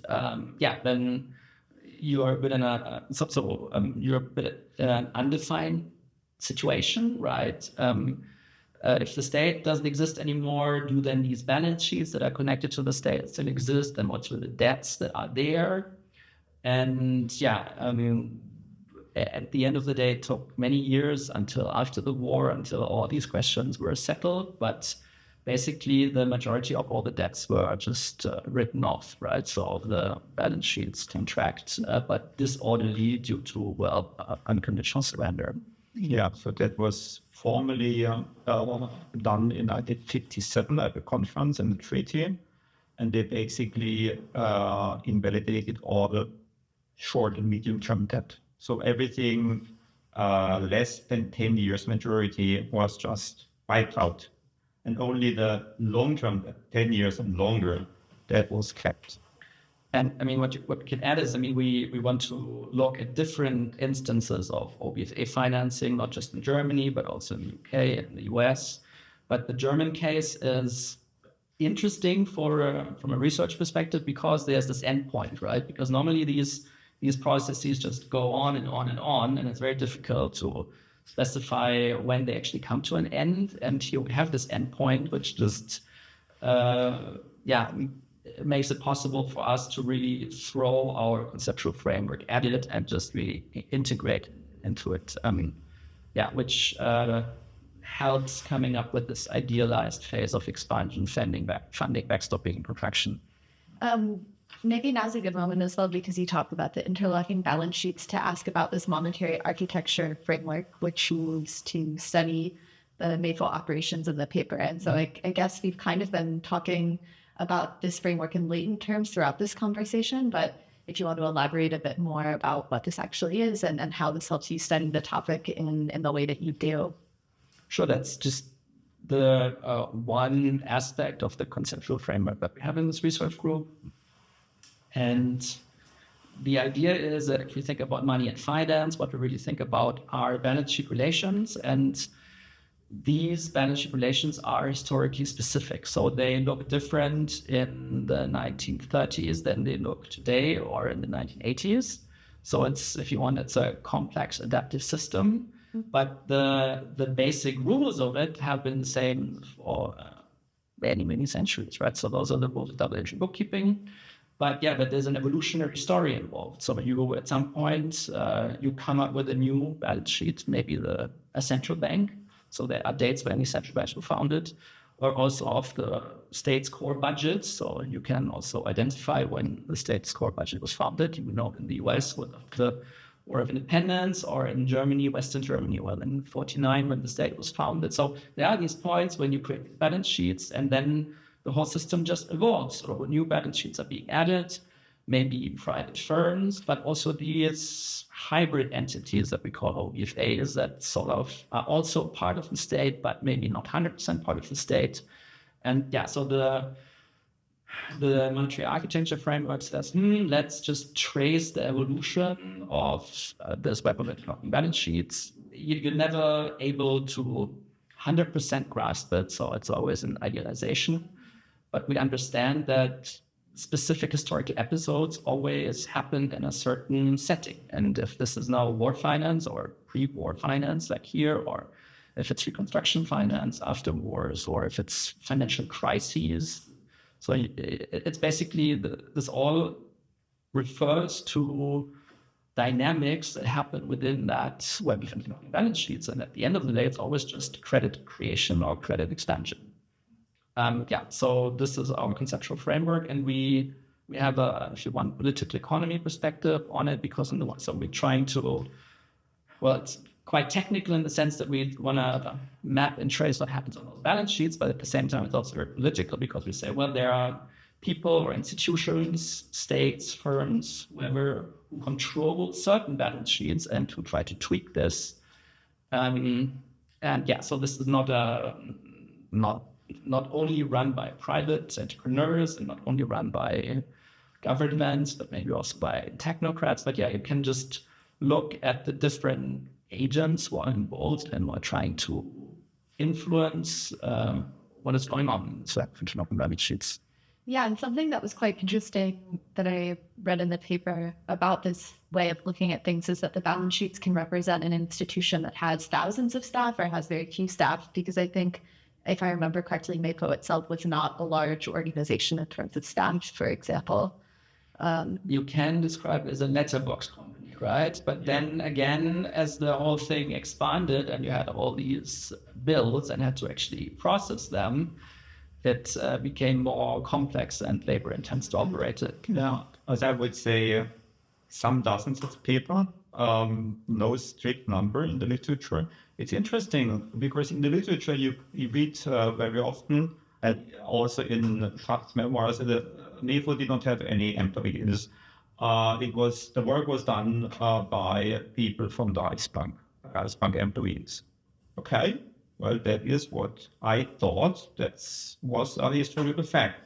then you are within an undefined situation, right? If the state doesn't exist anymore, do then these balance sheets that are connected to the state still exist, and what's with the debts that are there? And at the end of the day, it took many years until after the war, until all these questions were settled, but basically the majority of all the debts were just written off, right? So the balance sheets contract, but disorderly due to, unconditional surrender. Yeah, so that was formally done in 1957 at the conference and the treaty, and they basically invalidated all the short and medium-term debt. So everything less than 10 years maturity was just wiped out, and only the long-term, 10 years and longer, that was kept. And what we can add is, we want to look at different instances of OBFA financing, not just in Germany, but also in the UK and the US. But the German case is interesting from a research perspective, because there's this endpoint, right? Because normally these processes just go on and on and on, and it's very difficult to specify when they actually come to an end. And here we have this endpoint, which just it makes it possible for us to really throw our conceptual framework at it and just really integrate into it. Which helps coming up with this idealized phase of expansion, funding, backstopping, and contraction. Maybe now's a good moment as well, because you talked about the interlocking balance sheets, to ask about this monetary architecture framework, which you used to study the Mefo operations in the paper. And so I guess we've kind of been talking about this framework in latent terms throughout this conversation, but if you want to elaborate a bit more about what this actually is and how this helps you study the topic in the way that you do. Sure, that's just the one aspect of the conceptual framework that we have in this research group. And the idea is that if we think about money and finance, what we really think about are balance sheet relations, and these balance sheet relations are historically specific. So they look different in the 1930s than they look today or in the 1980s. So it's a complex adaptive system, but the basic rules of it have been the same for many, many centuries, right? So those are the rules of double-entry bookkeeping. But there's an evolutionary story involved. So you, at some point, you come up with a new balance sheet, maybe a central bank. So there are dates when any central banks were founded, or also of the state's core budget. So you can also identify when the state's core budget was founded. You know, in the US with the War of Independence, or in Germany, Western Germany, in 1949 when the state was founded. So there are these points when you create balance sheets, and then the whole system just evolves. So new balance sheets are being added, maybe private firms, but also these hybrid entities that we call OBFAs that sort of are also part of the state, but maybe not 100% part of the state. And so the monetary architecture framework says, let's just trace the evolution of this web of interlocking balance sheets. You're never able to 100% grasp it, so it's always an idealization. But we understand that specific historical episodes always happened in a certain setting. And if this is now war finance or pre-war finance, like here, or if it's reconstruction finance after wars, or if it's financial crises. So it's basically, this all refers to dynamics that happen within that web balance sheets. And at the end of the day, it's always just credit creation or credit expansion. So this is our conceptual framework, and we have a, if you want, political economy perspective on it, because so we're trying to, well, it's quite technical in the sense that we want to map and trace what happens on those balance sheets, but at the same time, it's also very political, because we say, well, there are people or institutions, states, firms, whoever, who control certain balance sheets and who try to tweak this. So this is not only run by private entrepreneurs and not only run by governments, but maybe also by technocrats. But you can just look at the different agents who are involved and who are trying to influence what is going on in balance sheets. Yeah, and something that was quite interesting that I read in the paper about this way of looking at things is that the balance sheets can represent an institution that has thousands of staff or has very few staff, because I think, if I remember correctly, Mefo itself was not a large organization in terms of staff, for example. You can describe it as a letterbox company, right? But then again, as the whole thing expanded and you had all these bills and had to actually process them, it became more complex and labor intense to operate it. Yeah, as I would say, some dozens of people, no strict number in the literature. It's interesting because in the literature you read very often, and also in Schacht's memoirs, that Mefo did not have any employees. The work was done by people from the Reichsbank employees. Okay, well, that is what I thought. That was a historical fact.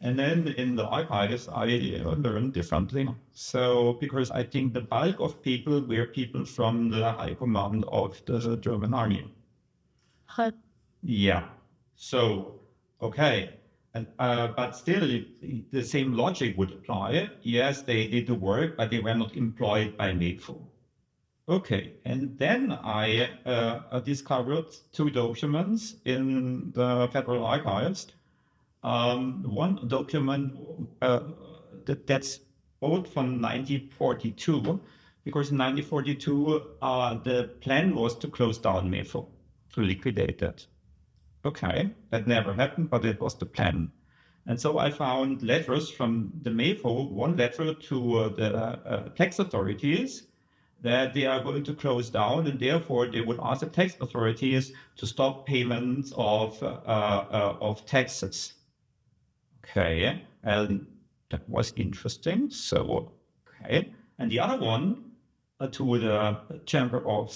And then in the archives, I learned differently. So, because I think the bulk of people were people from the high command of the German army. Yeah. So, okay. And, but still, the same logic would apply. Yes, they did the work, but they were not employed by Mefo. Okay. And then I discovered two documents in the Federal Archives. One document that's both from 1942, because in 1942 the plan was to close down Mefo, to liquidate it. Okay, that never happened, but it was the plan. And so I found letters from the Mefo, one letter to the tax authorities, that they are going to close down, and therefore they would ask the tax authorities to stop payments of taxes. Okay, and that was interesting. So, okay. And the other one to the Chamber of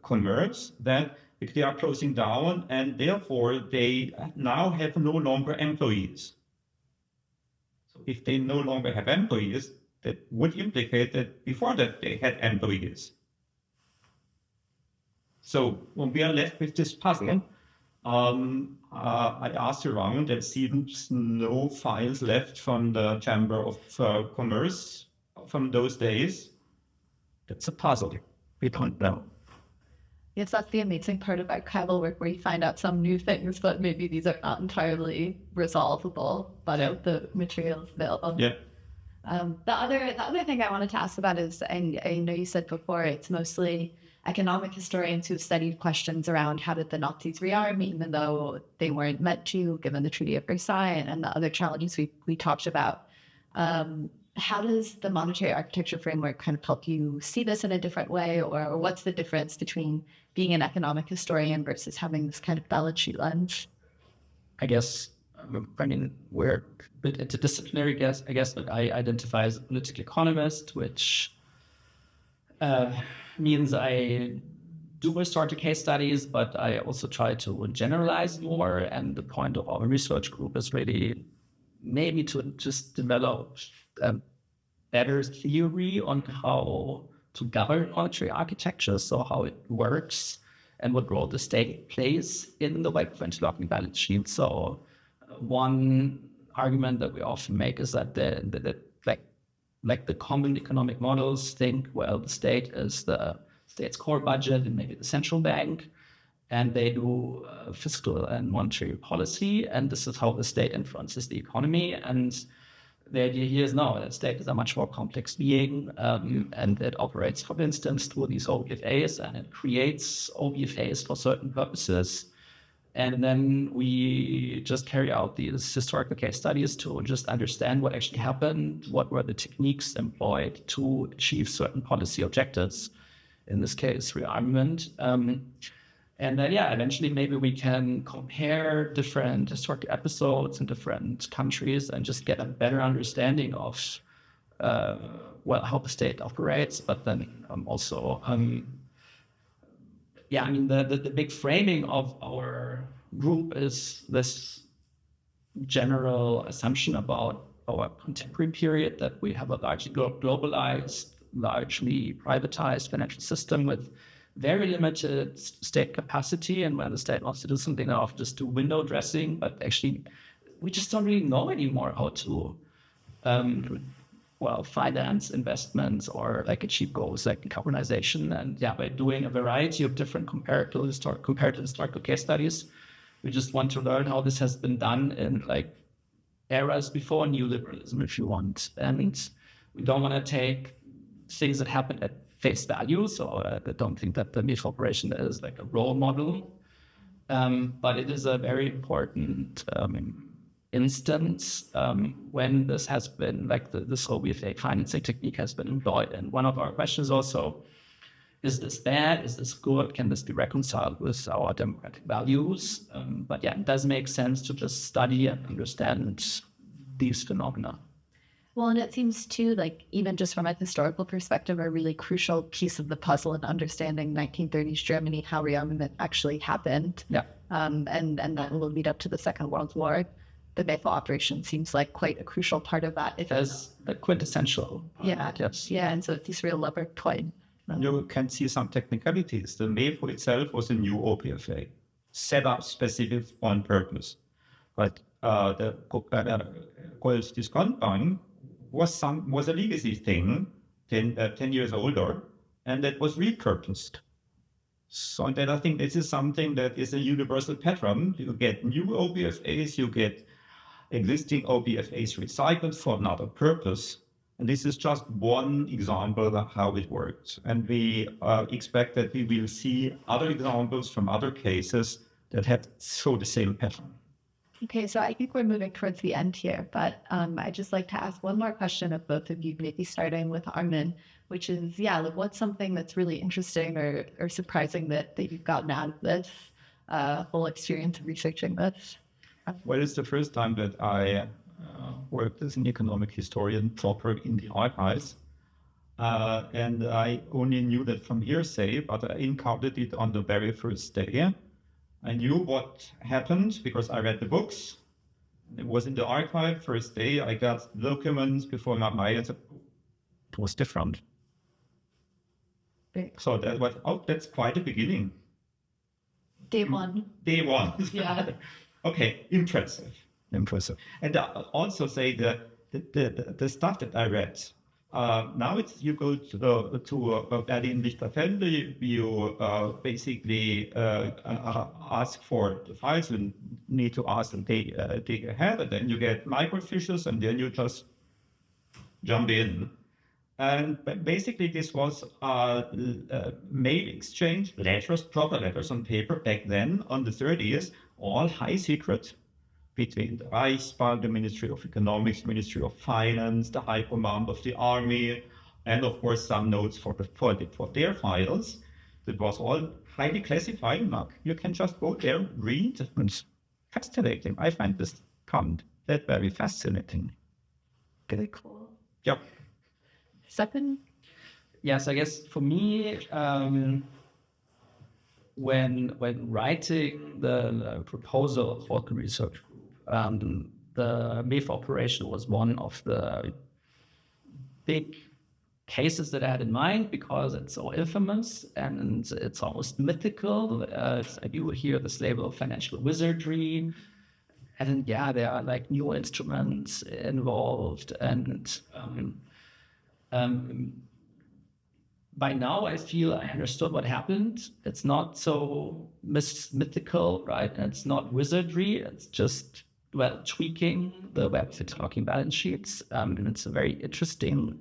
Commerce, that they are closing down and therefore they now have no longer employees. So if they no longer have employees, that would implicate that before that they had employees. So when we are left with this puzzle, I asked around, there seems no files left from the Chamber of Commerce from those days. That's a puzzle. We don't know. Yes, that's the amazing part of archival work, where you find out some new things, but maybe these are not entirely resolvable by the materials available. Yeah. The other thing I wanted to ask about is, I know you said before, it's mostly economic historians who studied questions around how did the Nazis rearm, even though they weren't meant to, given the Treaty of Versailles and the other challenges we talked about. How does the monetary architecture framework kind of help you see this in a different way, or what's the difference between being an economic historian versus having this kind of balance sheet lens? I guess, we're a bit interdisciplinary, I guess, but I identify as a political economist, which means I do restore to case studies, but I also try to generalize more. And the point of our research group is really maybe to just develop a better theory on how to govern monetary architecture, so how it works and what role the state plays in the web of interlocking balance sheet. So one argument that we often make is that like the common economic models think, well, the state is the state's core budget and maybe the central bank, and they do fiscal and monetary policy, and this is how the state influences the economy. And the idea here is no, the state is a much more complex being, and it operates, for instance, through these OBFAs, and it creates OBFAs for certain purposes. And then we just carry out these historical case studies to just understand what actually happened, what were the techniques employed to achieve certain policy objectives, in this case, rearmament. And then, eventually maybe we can compare different historical episodes in different countries and just get a better understanding of, how the state operates, but then also the big framing of our group is this general assumption about our contemporary period, that we have a largely globalized, largely privatized financial system with very limited state capacity, and when the state wants to do something, they often just do window dressing, but actually we just don't really know anymore how to finance investments or like achieve goals like decarbonization. And by doing a variety of different comparative historical case studies, we just want to learn how this has been done in like eras before neoliberalism, if you want. And we don't want to take things that happen at face value. So I don't think that the Mefo operation is like a role model, but it is a very important instance when this has been like this OBFA financing technique has been employed. And one of our questions also, is this bad? Is this good? Can this be reconciled with our democratic values? But it does make sense to just study and understand these phenomena. Well, and it seems too, like even just from a historical perspective, a really crucial piece of the puzzle in understanding 1930s Germany, how rearmament actually happened. Yeah. And that will lead up to the Second World War. The Mefo operation seems like quite a crucial part of that. It is the quintessential. Yes. Yeah, and so it's this real lever point. You can see some technicalities. The Mefo itself was a new OBFA, set up specific on purpose. But the Gold-Discount was a legacy thing, 10 years older, and that was repurposed. So then I think this is something that is a universal pattern. You get new OBFAs, you get existing OBFAs recycled for another purpose. And this is just one example of how it works. And we expect that we will see other examples from other cases that show the same pattern. Okay, so I think we're moving towards the end here, but I'd just like to ask one more question of both of you, maybe starting with Armin, which is, what's something that's really interesting or surprising that you've gotten out of this whole experience of researching this? Well, it's the first time that I worked as an economic historian proper in the archives. And I only knew that from hearsay, but I encountered it on the very first day. I knew what happened because I read the books. It was in the archive. First day, I got documents before my eyes. It was different. So that's quite a beginning. Day one. Day one. Yeah. Okay, impressive. And I also say the stuff that I read. Now you go to Berlin Lichterfelde, you basically ask for the files, you need to ask them dig ahead, and then you get microfiches, and then you just jump in. And basically this was mail exchange, letters, proper letters on paper back then on the 30s, all high secret, between the Reichsbank, the Ministry of Economics, Ministry of Finance, the High Command of the Army, and of course some notes for their files. That was all highly classified. You can just go there, read. It's fascinating. I find this comment that very fascinating. Very cool. Yep. Steffen? Yes, I guess for me, when writing the proposal for the research group, the Mefo operation was one of the big cases that I had in mind because it's so infamous and it's almost mythical. You hear this label of financial wizardry, and yeah, there are like new instruments involved, and by now I feel I understood what happened. It's not so mythical, right? And it's not wizardry. It's just, well, tweaking the web-talking balance sheets. And it's a very interesting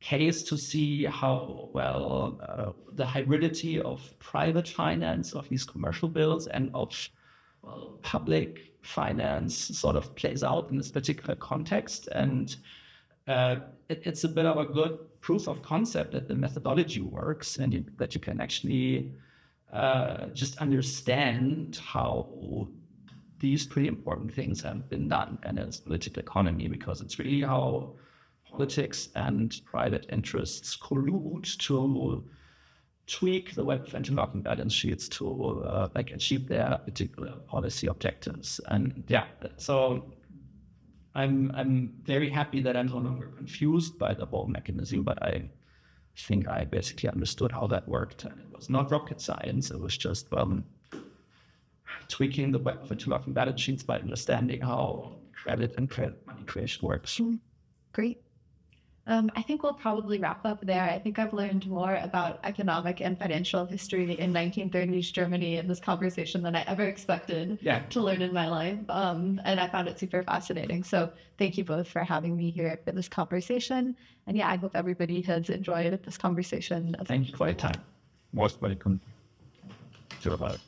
case to see how well the hybridity of private finance of these commercial bills and of public finance sort of plays out in this particular context. And it's a bit of a good proof of concept that the methodology works, and that you can actually just understand how these pretty important things have been done in its political economy, because it's really how politics and private interests collude to tweak the web of interlocking balance sheets to like achieve their particular policy objectives. And yeah, so I'm very happy that I'm no longer confused by the whole mechanism, but I think I basically understood how that worked. And it was not rocket science. It was just tweaking the web of interlocking balance sheets by understanding how credit and credit money creation works. Great. I think we'll probably wrap up there. I think I've learned more about economic and financial history in 1930s Germany in this conversation than I ever expected to learn in my life. And I found it super fascinating. So thank you both for having me here for this conversation. And yeah, I hope everybody has enjoyed this conversation. Thank you for your time. Most welcome. Sure about it.